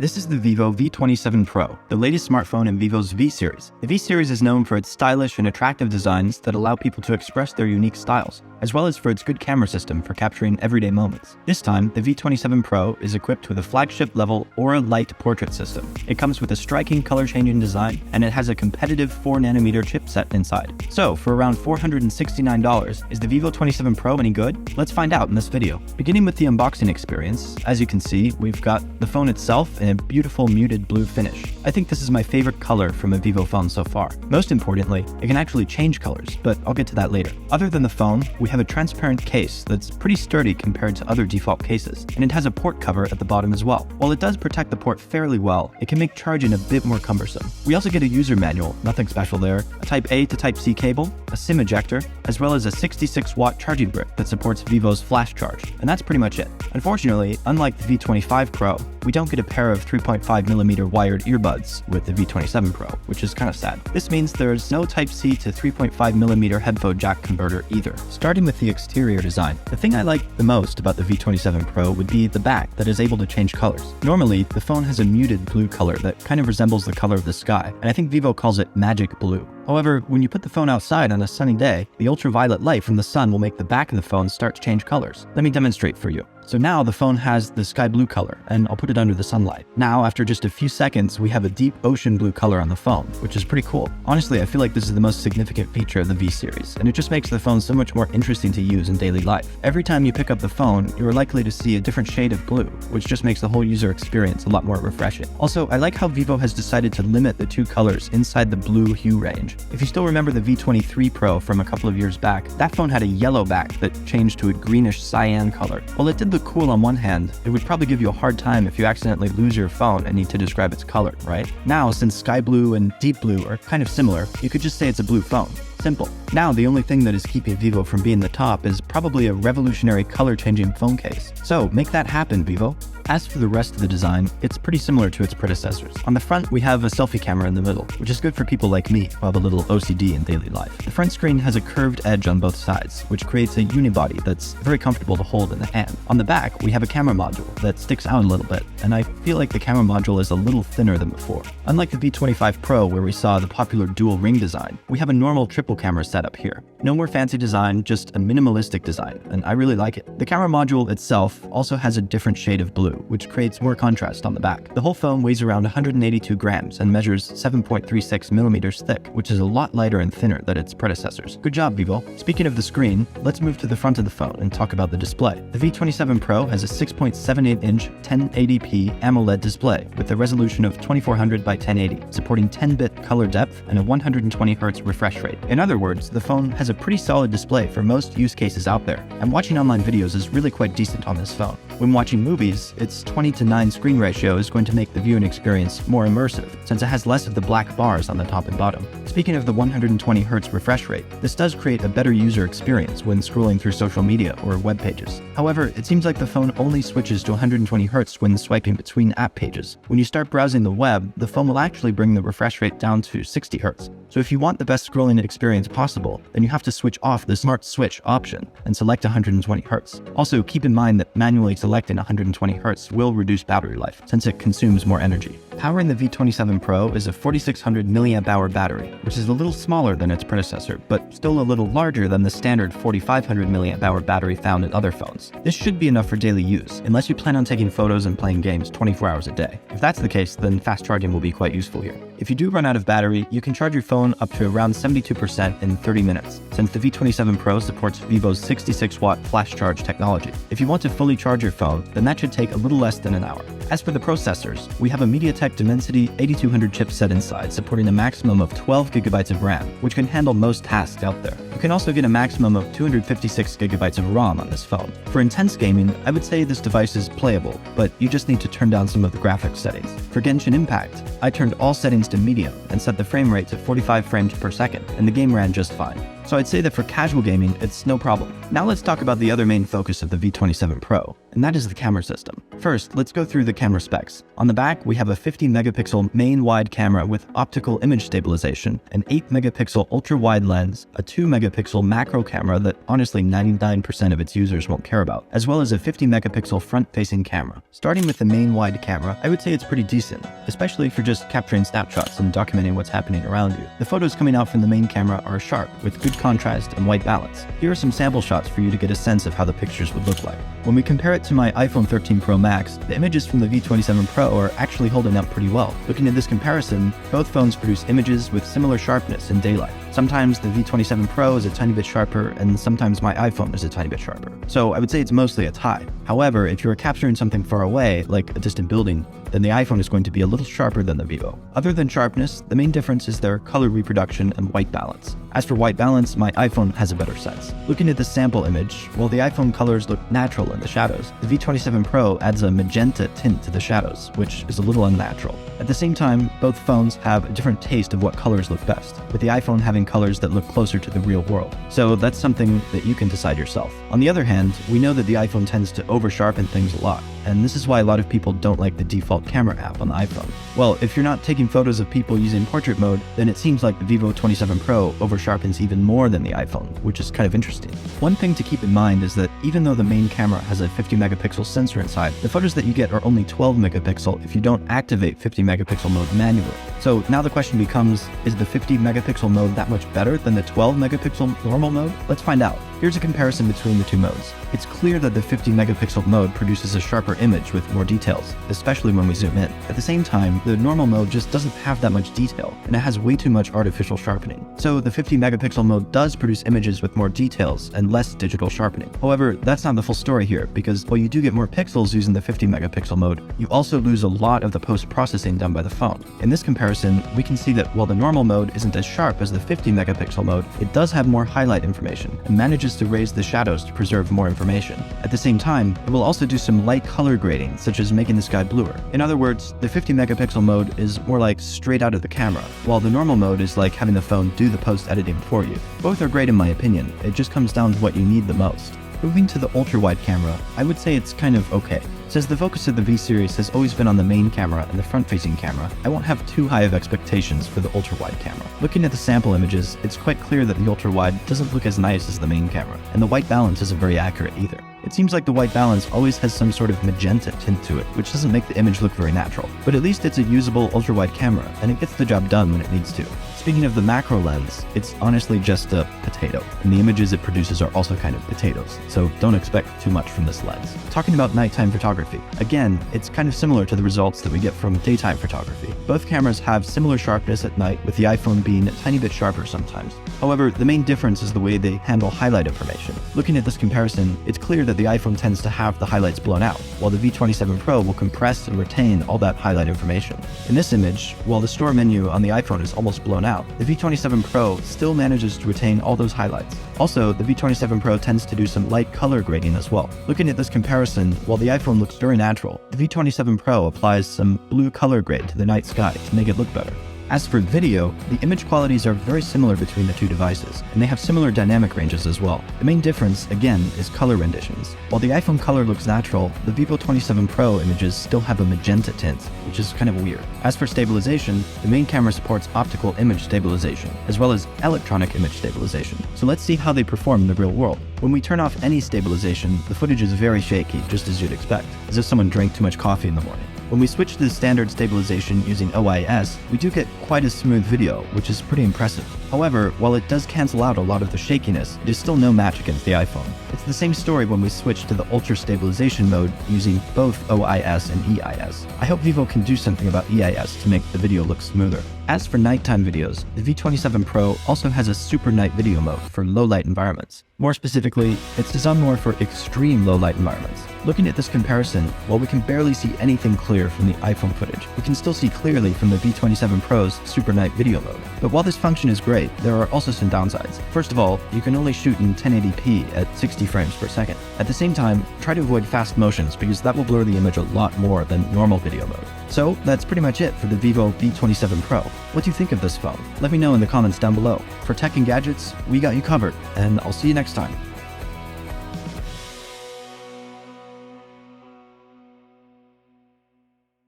This is the Vivo V27 Pro, the latest smartphone in Vivo's V series. The V series is known for its stylish and attractive designs that allow people to express their unique styles, as well as for its good camera system for capturing everyday moments. This time, the V27 Pro is equipped with a flagship-level Aura Light portrait system. It comes with a striking color-changing design, and it has a competitive 4nm chipset inside. So, for around $469, is the Vivo 27 Pro any good? Let's find out in this video. Beginning with the unboxing experience, as you can see, we've got the phone itself in a beautiful muted blue finish. I think this is my favorite color from a Vivo phone so far. Most importantly, it can actually change colors, but I'll get to that later. Other than the phone, we have a transparent case that's pretty sturdy compared to other default cases, and it has a port cover at the bottom as well. While it does protect the port fairly well, it can make charging a bit more cumbersome. We also get a user manual, nothing special there, a Type A to Type C cable, a SIM ejector, as well as a 66-watt charging brick that supports Vivo's flash charge, and that's pretty much it. Unfortunately, unlike the V25 Pro, we don't get a pair of 3.5mm wired earbuds with the V27 Pro, which is kind of sad. This means there's no Type-C to 3.5mm headphone jack converter either. Starting with the exterior design, the thing I like the most about the V27 Pro would be the back that is able to change colors. Normally, the phone has a muted blue color that kind of resembles the color of the sky, and I think Vivo calls it magic blue. However, when you put the phone outside on a sunny day, the ultraviolet light from the sun will make the back of the phone start to change colors. Let me demonstrate for you. So now the phone has the sky blue color, and I'll put it under the sunlight. Now, after just a few seconds, we have a deep ocean blue color on the phone, which is pretty cool. Honestly, I feel like this is the most significant feature of the V series, and it just makes the phone so much more interesting to use in daily life. Every time you pick up the phone, you are likely to see a different shade of blue, which just makes the whole user experience a lot more refreshing. Also, I like how Vivo has decided to limit the two colors inside the blue hue range. If you still remember the V23 Pro from a couple of years back, that phone had a yellow back that changed to a greenish cyan color. While it did look cool on one hand, it would probably give you a hard time if you accidentally lose your phone and need to describe its color, right? Now, since sky blue and deep blue are kind of similar, you could just say it's a blue phone. Simple. Now, the only thing that is keeping Vivo from being the top is probably a revolutionary color-changing phone case. So, make that happen, Vivo. As for the rest of the design, it's pretty similar to its predecessors. On the front, we have a selfie camera in the middle, which is good for people like me who have a little OCD in daily life. The front screen has a curved edge on both sides, which creates a unibody that's very comfortable to hold in the hand. On the back, we have a camera module that sticks out a little bit, and I feel like the camera module is a little thinner than before. Unlike the V25 Pro, where we saw the popular dual ring design, we have a normal triple camera setup here. No more fancy design, just a minimalistic design, and I really like it. The camera module itself also has a different shade of blue, which creates more contrast on the back. The whole phone weighs around 182 grams and measures 7.36 millimeters thick, which is a lot lighter and thinner than its predecessors. Good job, Vivo. Speaking of the screen, let's move to the front of the phone and talk about the display. The V27 Pro has a 6.78-inch 1080p AMOLED display with a resolution of 2400 by 1080, supporting 10-bit color depth and a 120Hz refresh rate. In other words, the phone has a pretty solid display for most use cases out there, and watching online videos is really quite decent on this phone. When watching movies, its 20:9 screen ratio is going to make the viewing experience more immersive, since it has less of the black bars on the top and bottom. Speaking of the 120Hz refresh rate, this does create a better user experience when scrolling through social media or web pages. However, it seems like the phone only switches to 120Hz when swiping between app pages. When you start browsing the web, the phone will actually bring the refresh rate down to 60Hz. So if you want the best scrolling experience possible, then you have to switch off the Smart Switch option and select 120Hz. Also, keep in mind that manually selecting 120Hz will reduce battery life, since it consumes more energy. Powering the V27 Pro is a 4600 mAh battery, which is a little smaller than its predecessor, but still a little larger than the standard 4500 mAh battery found in other phones. This should be enough for daily use, unless you plan on taking photos and playing games 24 hours a day. If that's the case, then fast charging will be quite useful here. If you do run out of battery, you can charge your phone up to around 72% in 30 minutes, since the V27 Pro supports Vivo's 66-watt flash charge technology. If you want to fully charge your phone, then that should take a little less than an hour. As for the processors, we have a MediaTek Dimensity 8200 chipset inside, supporting a maximum of 12GB of RAM, which can handle most tasks out there. You can also get a maximum of 256GB of ROM on this phone. For intense gaming, I would say this device is playable, but you just need to turn down some of the graphics settings. For Genshin Impact, I turned all settings to medium and set the frame rate to 45 frames per second, and the game ran just fine. So I'd say that for casual gaming, it's no problem. Now let's talk about the other main focus of the V27 Pro, and that is the camera system. First, let's go through the camera specs. On the back, we have a 50 megapixel main wide camera with optical image stabilization, an 8 megapixel ultra wide lens, a 2 megapixel macro camera that honestly 99% of its users won't care about, as well as a 50 megapixel front facing camera. Starting with the main wide camera, I would say it's pretty decent, especially for just capturing snapshots and documenting what's happening around you. The photos coming out from the main camera are sharp, with good contrast and white balance. Here are some sample shots for you to get a sense of how the pictures would look like. When we compare it to my iPhone 13 Pro Max, the images from the V27 Pro are actually holding up pretty well. Looking at this comparison, both phones produce images with similar sharpness in daylight. Sometimes the V27 Pro is a tiny bit sharper, and sometimes my iPhone is a tiny bit sharper. So I would say it's mostly a tie. However, if you're capturing something far away, like a distant building, then the iPhone is going to be a little sharper than the Vivo. Other than sharpness, the main difference is their color reproduction and white balance. As for white balance, my iPhone has a better sense. Looking at the sample image, while the iPhone colors look natural in the shadows, the V27 Pro adds a magenta tint to the shadows, which is a little unnatural. At the same time, both phones have a different taste of what colors look best, with the iPhone having colors that look closer to the real world. So that's something that you can decide yourself. On the other hand, we know that the iPhone tends to over-sharpen things a lot, and this is why a lot of people don't like the default camera app on the iPhone. Well, if you're not taking photos of people using portrait mode, then it seems like the Vivo V27 Pro over-sharpens even more than the iPhone, which is kind of interesting. One thing to keep in mind is that even though the main camera has a 50 megapixel sensor inside, the photos that you get are only 12 megapixel if you don't activate 50 megapixel mode manually. So now the question becomes, is the 50 megapixel mode that much better than the 12 megapixel normal mode? Let's find out. Here's a comparison between the two modes. It's clear that the 50 megapixel mode produces a sharper image with more details, especially when we zoom in. At the same time, the normal mode just doesn't have that much detail, and it has way too much artificial sharpening. So the 50 megapixel mode does produce images with more details and less digital sharpening. However, that's not the full story here, because while you do get more pixels using the 50 megapixel mode, you also lose a lot of the post-processing done by the phone. In this comparison, we can see that while the normal mode isn't as sharp as the 50 megapixel mode, it does have more highlight information and manages to raise the shadows to preserve more information. At the same time, it will also do some light color grading, such as making the sky bluer. In other words, the 50 megapixel mode is more like straight out of the camera, while the normal mode is like having the phone do the post-editing for you. Both are great in my opinion, it just comes down to what you need the most. Moving to the ultra-wide camera, I would say it's kind of okay. Since the focus of the V series has always been on the main camera and the front-facing camera, I won't have too high of expectations for the ultra-wide camera. Looking at the sample images, it's quite clear that the ultra-wide doesn't look as nice as the main camera, and the white balance isn't very accurate either. It seems like the white balance always has some sort of magenta tint to it, which doesn't make the image look very natural. But at least it's a usable ultra-wide camera, and it gets the job done when it needs to. Speaking of the macro lens, it's honestly just a potato, and the images it produces are also kind of potatoes, so don't expect too much from this lens. Talking about nighttime photography, again, it's kind of similar to the results that we get from daytime photography. Both cameras have similar sharpness at night, with the iPhone being a tiny bit sharper sometimes. However, the main difference is the way they handle highlight information. Looking at this comparison, it's clear that the iPhone tends to have the highlights blown out, while the V27 Pro will compress and retain all that highlight information. In this image, while the store menu on the iPhone is almost blown out, the V27 Pro still manages to retain all those highlights. Also, the V27 Pro tends to do some light color grading as well. Looking at this comparison, while the iPhone looks very natural, the V27 Pro applies some blue color grade to the night sky to make it look better. As for video, the image qualities are very similar between the two devices, and they have similar dynamic ranges as well. The main difference, again, is color renditions. While the iPhone color looks natural, the Vivo V27 Pro images still have a magenta tint, which is kind of weird. As for stabilization, the main camera supports optical image stabilization, as well as electronic image stabilization. So let's see how they perform in the real world. When we turn off any stabilization, the footage is very shaky, just as you'd expect, as if someone drank too much coffee in the morning. When we switch to the standard stabilization using OIS, we do get quite a smooth video, which is pretty impressive. However, while it does cancel out a lot of the shakiness, it is still no match against the iPhone. It's the same story when we switch to the ultra stabilization mode using both OIS and EIS. I hope Vivo can do something about EIS to make the video look smoother. As for nighttime videos, the V27 Pro also has a super night video mode for low light environments. More specifically, it's designed more for extreme low light environments. Looking at this comparison, while we can barely see anything clear from the iPhone footage, we can still see clearly from the V27 Pro's Super Night video mode. But while this function is great, there are also some downsides. First of all, you can only shoot in 1080p at 60 frames per second. At the same time, try to avoid fast motions because that will blur the image a lot more than normal video mode. So that's pretty much it for the vivo V27 Pro. What do you think of this phone? Let me know in the comments down below. For tech and gadgets, we got you covered, and I'll see you next time.